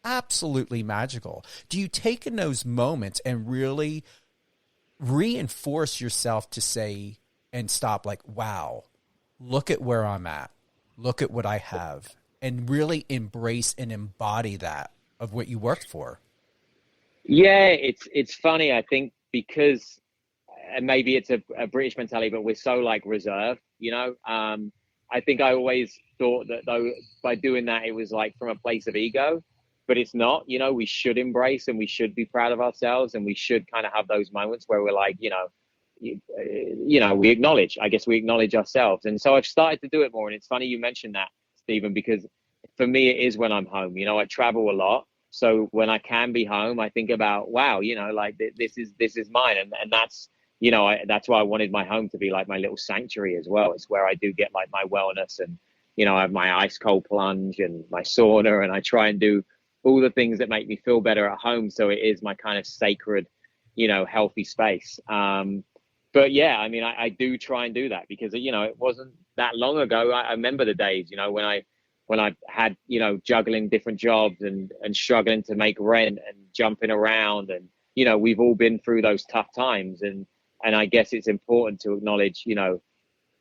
absolutely magical. Do you take in those moments and really reinforce yourself to say and stop like, wow, look at where I'm at. Look at what I have, and really embrace and embody that of what you worked for. Yeah, it's funny. I think because and maybe it's a British mentality, but we're so like reserved, you know. I think I always thought that though by doing that it was like from a place of ego, but it's not. You know, we should embrace and we should be proud of ourselves, and we should kind of have those moments where we're like, we acknowledge. I guess we acknowledge ourselves, and so I've started to do it more. And it's funny you mentioned that, Stephen, because for me it is when I'm home. You know, I travel a lot. So when I can be home, I think about, wow, like this is mine, and that's that's why I wanted my home to be like my little sanctuary as well. It's where I do get like my wellness, and I have my ice cold plunge and my sauna, and I try and do all the things that make me feel better at home. So it is my kind of sacred, healthy space. But yeah, I mean, I do try and do that because it wasn't that long ago. I remember the days, when I had, juggling different jobs and struggling to make rent and jumping around, and we've all been through those tough times, and I guess it's important to acknowledge,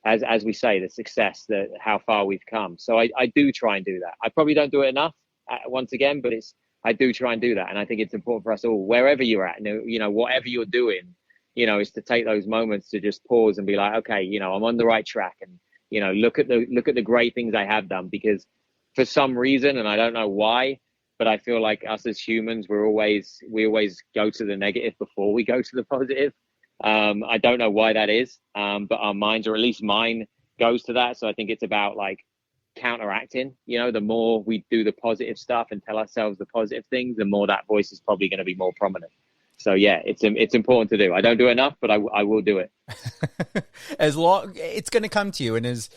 as we say, the success, that how far we've come. So I do try and do that. I probably don't do it enough, once again, but I do try and do that. And I think it's important for us all, wherever you're at, whatever you're doing, is to take those moments to just pause and be like, okay, I'm on the right track, and, look at the great things I have done, because for some reason, and I don't know why, but I feel like us as humans, we always go to the negative before we go to the positive. I don't know why that is, but our minds, or at least mine, goes to that. So I think it's about like counteracting. The more we do the positive stuff and tell ourselves the positive things, the more that voice is probably going to be more prominent. So yeah, it's important to do. I don't do enough, but I will do it. As long it's going to come to you, and as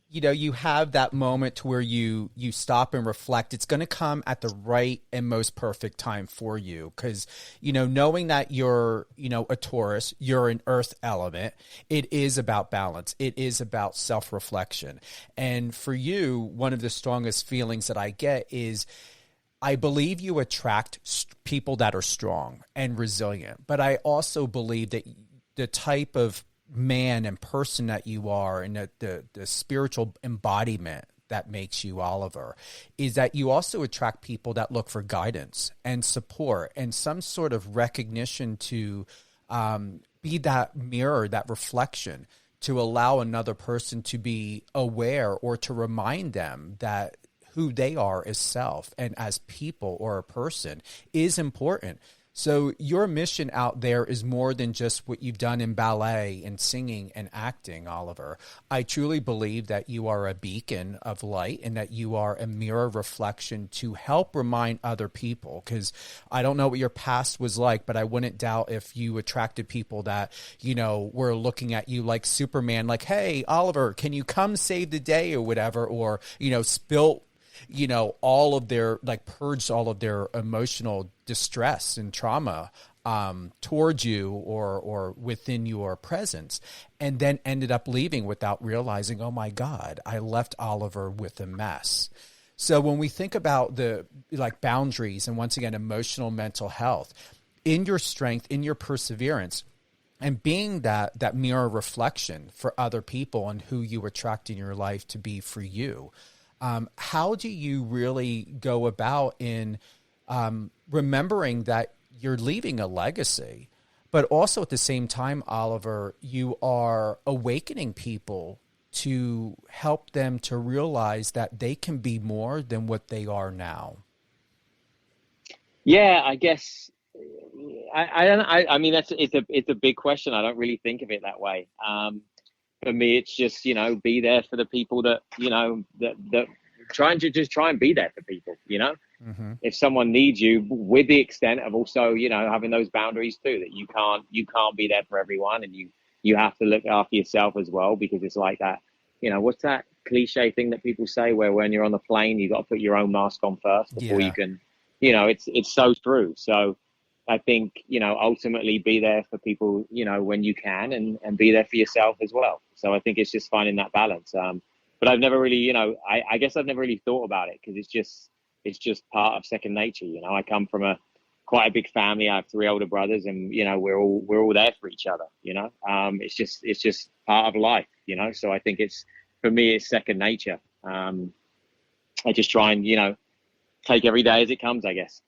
you have that moment where you stop and reflect, it's going to come at the right and most perfect time for you. Because, knowing that you're, a Taurus, you're an earth element, it is about balance. It is about self-reflection. And for you, one of the strongest feelings that I get is, I believe you attract people that are strong and resilient. But I also believe that the type of man and person that you are, and the spiritual embodiment that makes you Oliver, is that you also attract people that look for guidance and support and some sort of recognition to be that mirror, that reflection, to allow another person to be aware, or to remind them that who they are as self and as people or a person is important. So your mission out there is more than just what you've done in ballet and singing and acting, Oliver. I truly believe that you are a beacon of light, and that you are a mirror reflection to help remind other people. Because I don't know what your past was like, but I wouldn't doubt if you attracted people that, were looking at you like Superman, like, hey, Oliver, can you come save the day or whatever, or, spilt all of their, like, purged all of their emotional distress and trauma towards you or within your presence, and then ended up leaving without realizing, oh my God, I left Oliver with a mess. So when we think about the boundaries and, once again, emotional mental health, in your strength, in your perseverance, and being that mirror reflection for other people and who you attract in your life to be for you, how do you really go about in remembering that you're leaving a legacy, but also at the same time, Oliver, you are awakening people to help them to realize that they can be more than what they are now? Yeah, I guess I don't. I mean, it's a big question. I don't really think of it that way. For me, it's just, be there for the people that, that try and be there for people. Mm-hmm. If someone needs you, with the extent of also, having those boundaries too, that you can't be there for everyone, and you have to look after yourself as well, because it's like that, what's that cliche thing that people say, where when you're on the plane, you got to put your own mask on first before you Yeah. can, it's so true. So I think, ultimately be there for people, when you can, and be there for yourself as well. So I think it's just finding that balance. But I've never really, I guess I've never really thought about it, because it's just, it's just part of second nature. You know, I come from quite a big family. I have three older brothers, and you know, we're all there for each other. You know, it's just part of life. You know, so I think for me, it's second nature. I just try and, you know, take every day as it comes, I guess.